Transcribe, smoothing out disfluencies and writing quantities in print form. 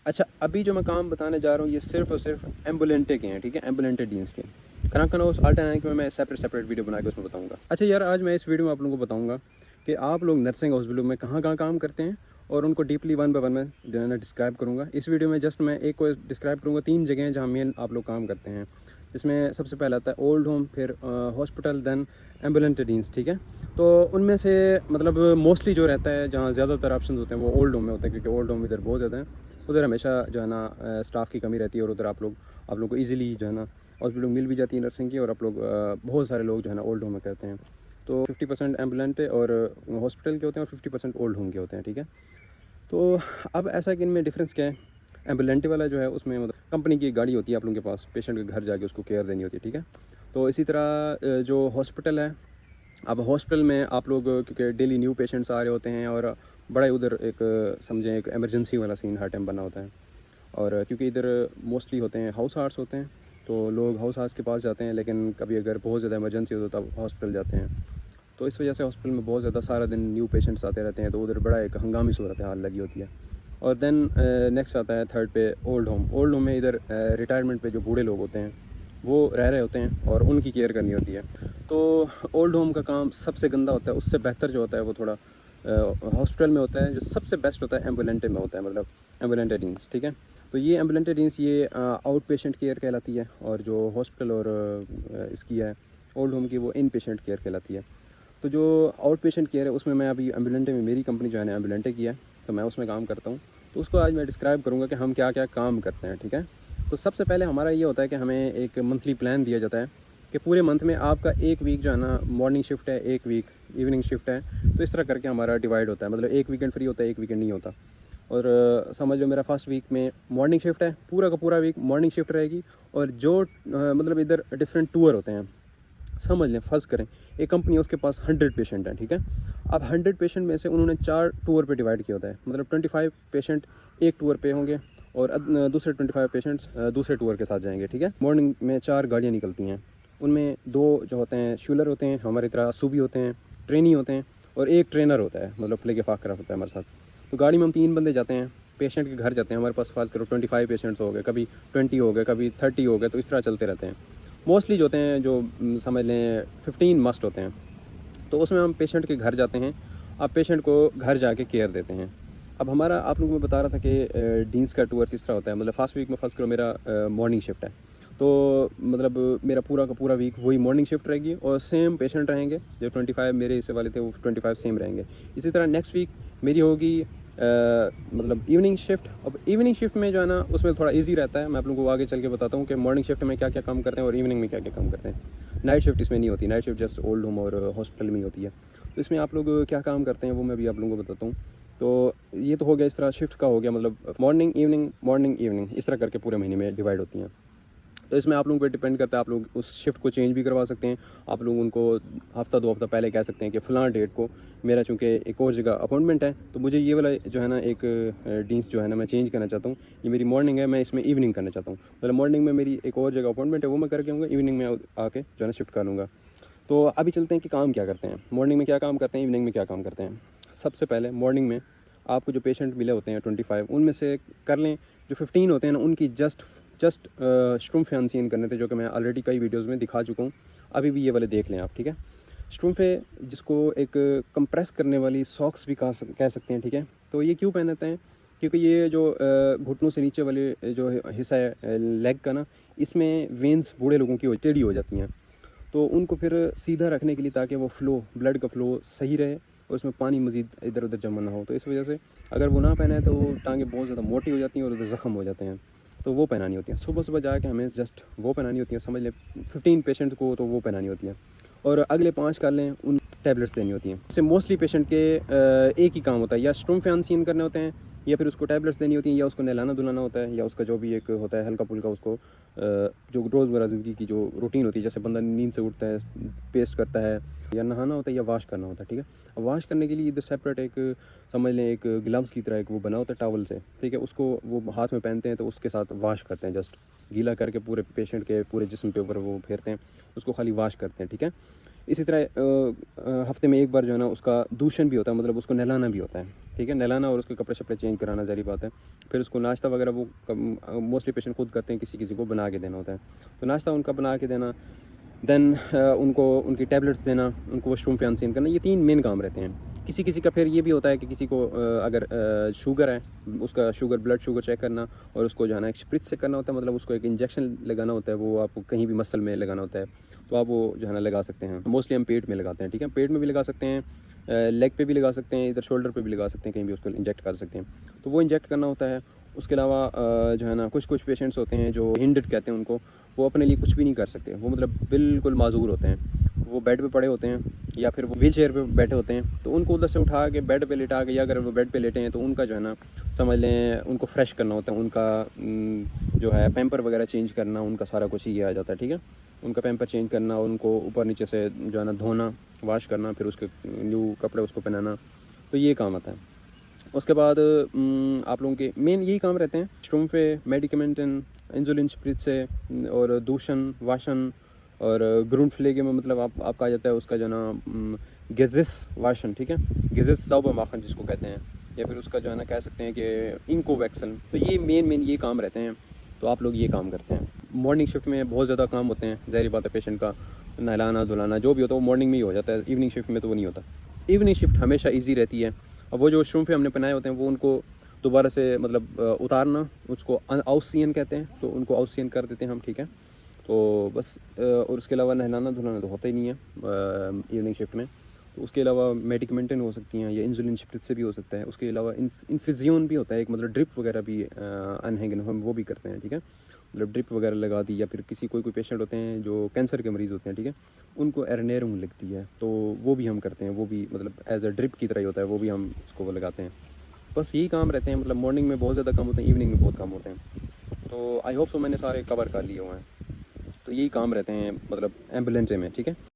अच्छा, अभी जो मैं काम बताने जा रहा हूँ ये सिर्फ और सिर्फ एम्बुलेंटे के हैं, ठीक है, एम्बुलेंटे डीन्स के। कना कना उस अल्टरनेटिव में मैं सेपरेट वीडियो बना के उसमें बताऊँगा। अच्छा यार, आज मैं इस वीडियो में आप लोगों को बताऊँगा कि आप लोग नर्सिंग हॉस्पिटल में कहाँ कहाँ काम करते हैं और उनको डीपली वन बाय वन में जो है ना डिस्क्राइब करूँगा। इस वीडियो में जस्ट मैं एक को डिस्क्राइब करूँगा, 3 जगह हैं जहाँ मेन आप लोग काम करते हैं। इसमें सबसे पहला आता है ओल्ड होम, फिर हॉस्पिटल, देन एम्बुलेंट डीन्स, ठीक है। तो उनमें से मतलब मोस्टली जो रहता है, जहाँ ज़्यादातर ऑप्शन होते हैं वो ओल्ड होम में होते हैं, क्योंकि ओल्ड होम इधर बहुत ज़्यादा है। उधर हमेशा जो है ना स्टाफ की कमी रहती है और उधर आप लोग को ईज़िली जो है ना हॉस्पिटल मिल भी जाती है नर्सिंग की, और आप लोग बहुत सारे लोग जो है ना ओल्ड होम में करते हैं। तो 50% एम्बुलेंट और हॉस्पिटल के होते हैं और 50% ओल्ड होम के होते हैं, ठीक है। तो अब ऐसा कि इनमें डिफरेंस क्या है। एम्बुलेंट वाला जो है उसमें मतलब कंपनी की गाड़ी होती है आप लोगों के पास, पेशेंट के घर जाके उसको केयर देनी होती है, ठीक है। तो इसी तरह जो हॉस्पिटल है, अब हॉस्पिटल में आप लोग क्योंकि डेली न्यू पेशेंट्स आ रहे होते हैं और बड़ा ही उधर एक समझें एक इमरजेंसी वाला सीन हर टाइम बना होता है। और क्योंकि इधर मोस्टली होते हैं हाउस हार्ट्स होते हैं, तो लोग हाउस हार्ट्स के पास जाते हैं, लेकिन कभी अगर बहुत ज़्यादा इमरजेंसी हो तो तब हॉस्पिटल जाते हैं। तो इस वजह से हॉस्पिटल में बहुत ज़्यादा सारा दिन न्यू पेशेंट्स आते रहते हैं, तो उधर बड़ा एक हंगामी सूरत हाल लगी होती है। और देन नेक्स्ट आता है थर्ड पे ओल्ड होम। ओल्ड होम में इधर रिटायरमेंट पे जो बूढ़े लोग होते हैं वो रह रहे होते हैं और उनकी केयर करनी होती है। तो ओल्ड होम का काम सबसे गंदा होता है, उससे बेहतर जो होता है वो थोड़ा हॉस्पिटल में होता है। जो सबसे बेस्ट होता है एम्बुलेंटे में होता है, मतलब एम्बुलेंटे टीम्स, ठीक है। तो ये एम्बुलेंटे टीम्स ये आउट पेशेंट केयर कहलाती है, और जो हॉस्पिटल और इसकी है ओल्ड होम की वो इन पेशेंट केयर कहलाती है। तो जो आउट पेशेंट केयर है उसमें मैं अभी एम्बुलेंटे में, मेरी कंपनी जो है ना एम्बुलेंटे की है, तो मैं उसमें काम करता हूँ। तो उसको आज मैं डिस्क्राइब करूँगा कि हम क्या क्या काम करते हैं, ठीक है। तो सबसे पहले हमारा ये होता है कि हमें एक मंथली प्लान दिया जाता है कि पूरे मंथ में आपका एक वीक जो है ना मॉर्निंग शिफ्ट है, एक वीक इवनिंग शिफ्ट है। तो इस तरह करके हमारा डिवाइड होता है, मतलब एक वीकेंड फ्री होता है, एक वीकेंड नहीं होता। और समझ लो मेरा फर्स्ट वीक में मॉर्निंग शिफ्ट है, पूरा का पूरा वीक मॉर्निंग शिफ्ट रहेगी। और जो मतलब इधर डिफरेंट टूर होते हैं, समझ लें फर्ज करें एक कंपनी है उसके पास 100 पेशेंट हैं, ठीक है। अब 100 पेशेंट में से उन्होंने 4 टूर पे डिवाइड किया होता है, मतलब 25 पेशेंट एक टूर पे होंगे और दूसरे 25 पेशेंट्स दूसरे टूर के साथ जाएंगे, ठीक है। मॉर्निंग में 4 गाड़ियाँ निकलती हैं, उनमें 2 जो होते हैं शूलर होते हैं, हमारी तरह सूबी होते हैं, ट्रेनी होते हैं, और एक ट्रेनर होता है, मतलब फ्ले के फाकर होता है हमारे साथ। तो गाड़ी में हम 3 बंदे जाते हैं, पेशेंट के घर जाते हैं। हमारे पास फर्ज करो 25 पेशेंट्स हो गए, कभी 20 हो गए, कभी 30 हो गए, तो इस तरह चलते रहते हैं। मोस्टली जो होते हैं जो समझ लें 15 मस्ट होते हैं। तो उसमें हम पेशेंट के घर जाते हैं, अब पेशेंट को घर जाके केयर देते हैं। अब हमारा आप लोगों को मैं बता रहा था कि डीन्स का टूर किस तरह होता है। मतलब फर्स्ट वीक में फर्स्ट करो मेरा मॉर्निंग शिफ्ट है, तो मतलब मेरा पूरा का पूरा वीक वही मॉर्निंग शिफ्ट रहेगी और सेम पेशेंट रहेंगे। जो 25 मेरे हिस्से वाले थे वो 25 सेम रहेंगे। इसी तरह नेक्स्ट वीक मेरी होगी मतलब इवनिंग शिफ्ट। अब इवनिंग शिफ्ट में जो है ना उसमें थोड़ा इजी रहता है, मैं आप लोगों को आगे चल के बताता हूँ कि मॉर्निंग शिफ्ट में क्या क्या काम करते हैं और इवनिंग में क्या क्या काम करते हैं। नाइट शिफ्ट इसमें नहीं होती, night shift just old home और हॉस्पिटल में ही होती है। तो इसमें आप लोग क्या काम करते हैं वो मैं भी आप लोगों को बताता हूँ। तो ये तो हो गया, इस तरह शिफ्ट का हो गया, मतलब मॉर्निंग इवनिंग इस तरह करके पूरे महीने में डिवाइड होती हैं। तो इसमें आप लोगों पे डिपेंड करता है, आप लोग उस शिफ्ट को चेंज भी करवा सकते हैं। आप लोग उनको हफ्ता 2 हफ्ता पहले कह सकते हैं कि फ़लाँ डेट को मेरा चूँकि एक और जगह अपॉइंटमेंट है, तो मुझे ये वाला जो है ना एक डीन्स जो है ना मैं चेंज करना चाहता हूँ। ये मेरी मॉर्निंग है, मैं इसमें इवनिंग करना चाहता हूँ। मतलब मॉर्निंग में मेरी एक और जगह अपॉइंटमेंट है वो मैं करके आऊँगा, इवनिंग में आके जो है ना शिफ्ट कर लूँगा। तो अभी चलते हैं कि काम क्या करते हैं, मॉर्निंग में क्या काम करते हैं, इवनिंग में क्या काम करते हैं। सबसे पहले मॉर्निंग में आपको जो पेशेंट मिले होते हैं 25, उनमें से कर लें जो 15 होते हैं ना उनकी जस्ट स्ट्रूम्फेंसियन करने थे, जो कि मैं ऑलरेडी कई वीडियोज़ में दिखा चुका हूँ। अभी भी ये वाले देख लें आप, ठीक है। स्ट्रूम्फे जिसको एक कंप्रेस करने वाली सॉक्स भी कह सकते हैं, ठीक है। तो ये क्यों पहनते हैं, क्योंकि ये जो घुटनों से नीचे वाले जो हिस्सा है लेग का ना, इसमें वेंस बूढ़े लोगों की टेढ़ी हो जाती हैं। तो उनको फिर सीधा रखने के लिए, ताकि वो ब्लड का फ़्लो सही रहे और उसमें पानी मज़ीद इधर उधर जमा ना हो। तो इस वजह से अगर वो ना पहने तो वो टांगें बहुत ज़्यादा मोटी हो जाती हैं और उधर ज़ख्म हो जाते हैं। तो वो पहनानी होती है सुबह सुबह जाके, हमें जस्ट वो पहनानी होती है। समझ लें 15 पेशेंट को तो वो पहनानी होती है, और अगले 5 कर लें उन टैबलेट्स देनी होती हैं। इससे मोस्टली पेशेंट के एक ही काम होता है, या स्ट्रोम्फेनिसिन करने होते हैं, या फिर उसको टैबलेट्स देनी होती हैं, या उसको नहलाना धुलाना होता है, या उसका जो भी एक होता है हल्का फुल्का उसको जो रोज़मर्रा ज़िंदगी की जो रूटीन होती है, जैसे बंदा नींद से उठता है, पेस्ट करता है, या नहाना होता है, या वॉश करना होता है, ठीक है। अब वॉश करने के लिए इधर सेपरेट एक समझ लें एक ग्लव्स की तरह एक वो बना होता है टॉवल से, ठीक है। उसको वो हाथ में पहनते हैं तो उसके साथ वॉश करते हैं, जस्ट गीला करके पूरे पेशेंट के पूरे जिस्म पे ऊपर वो फेरते हैं, उसको खाली वॉश करते हैं, ठीक है। इसी तरह हफ्ते में एक बार जो है ना उसका दूषण भी होता है, मतलब उसको नहलाना भी होता है। ठीक है, नहलाना और उसके कपड़े शपड़े चेंज कराना, ज़ाहिर बात है। फिर उसको नाश्ता वगैरह वो मोस्टली पेशेंट खुद करते हैं, किसी किसी को बना के देना होता है। तो नाश्ता उनका बना के देना, देन उनको उनकी टैबलेट्स देना, उनको वॉशरूम पे अनसीन करना, ये 3 मेन काम रहते हैं। किसी किसी का फिर ये भी होता है कि किसी को अगर शुगर है, उसका शुगर ब्लड शुगर चेक करना और उसको जो है ना एक स्प्रिच से करना होता है, मतलब उसको एक इंजेक्शन लगाना होता है, वो आपको कहीं भी मसल में लगाना होता है, तो आप वो जो है ना लगा सकते हैं। मोस्टली हम पेट में लगाते हैं, ठीक है, पेट में भी लगा सकते हैं, लेग पे भी लगा सकते हैं, इधर शोल्डर पे भी लगा सकते हैं, कहीं भी उसको इंजेक्ट कर सकते हैं, तो वो इंजेक्ट करना होता है। उसके अलावा जो है ना कुछ पेशेंट्स होते हैं जो हिंडर्ड कहते हैं उनको, वो अपने लिए कुछ भी नहीं कर सकते, वो मतलब बिल्कुल माजूर होते हैं, वो बेड पे पड़े होते हैं या फिर वो व्हील चेयर पर बैठे होते हैं, तो उनको उधर से उठा के बेड पे लेटा के, या अगर वो बेड पे लेटे हैं तो उनका जो है ना समझ लें उनको फ्रेश करना होता है, उनका जो है पैम्पर वगैरह चेंज करना, उनका सारा कुछ ही आ जाता है, ठीक है, उनका पैम्पर चेंज करना, उनको ऊपर नीचे से जो है ना धोना, वाश करना, फिर उसके न्यू कपड़े उसको पहनाना, तो ये काम आता है। उसके बाद आप लोगों के मेन यही काम रहते हैं, स्टूम पे मेडिकेमेंट इंसुलिन स्प्रिट से, और दूषण वाशन और ग्रूंड फ्लेगे में मतलब आपका आ जाता है उसका जो ना गेजिस वाशन, ठीक है, गेजिस साउबर माखन जिसको कहते हैं, या फिर उसका जो है ना कह सकते हैं कि इंको वैक्सन, तो ये मेन ये काम रहते हैं। तो आप लोग ये काम करते हैं। मॉर्निंग शिफ्ट में बहुत ज़्यादा काम होते हैं, ज़ाहिर बात है, पेशेंट का नहलाना धुलाना जो भी होता है वो मॉर्निंग में ही हो जाता है, इवनिंग शिफ्ट में तो वो नहीं होता। इवनिंग शिफ्ट हमेशा ईजी रहती है। अब वो जो वॉशरूम पे हमने बनाए होते हैं वो उनको दोबारा से मतलब उतारना, उसको आउसियन कहते हैं, तो उनको आउसियन कर देते हैं हम, ठीक है। तो बस और उसके अलावा नहलाना धुलाना तो होता ही नहीं है इवनिंग शिफ्ट में। तो उसके अलावा मेडिकमेंटन हो सकती हैं, या इंसुलिन स्प्रिट से भी हो सकता है। उसके अलावा इन्फ्यूज़न भी होता है एक, मतलब ड्रिप वगैरह भी अनहैंगन हम वो भी करते हैं, ठीक है, मतलब ड्रिप वगैरह लगा दी, या फिर कोई पेशेंट होते हैं जो कैंसर के मरीज़ होते हैं, ठीक है, उनको एरनेरुम लगती है, तो वो भी हम करते हैं, वो भी मतलब एज अ ड्रिप की तरह ही होता है, वो भी हम उसको वो लगाते हैं। बस यही काम रहते हैं, मतलब मॉर्निंग में बहुत ज़्यादा काम होते हैं, इवनिंग में बहुत काम होते हैं। तो आई होप सो मैंने सारे कवर कर लिए हुए हैं। तो यही काम रहते हैं मतलब एम्बुलेंस में, ठीक है।